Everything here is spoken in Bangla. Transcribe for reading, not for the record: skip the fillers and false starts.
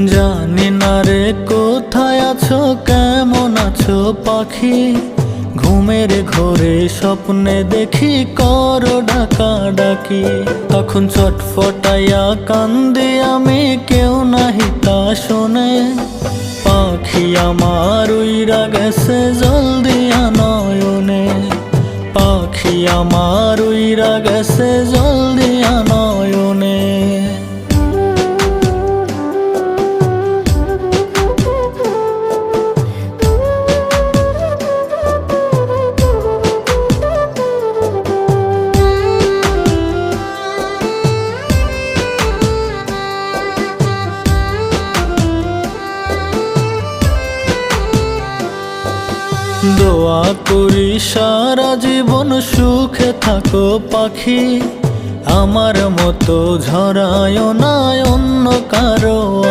জানি না রে কোথায় আছো, কেমন আছো পাখি। ঘুমের ঘোরে স্বপ্নে দেখি করো ডাকা ডাকি। তখন ছটফটাইয়া কান্দি আমি, কেউ নাহি তা শোনে। পাখি আমার উইরা গেছে জল দিয়া নয়নে। পাখি আমার উইরা গেছে জল দিয়া নয়নে। দোয়া করি সারা জীবন সুখে থাকো পাখি। আমার মতো ঝরায়ও না অন্য কারো।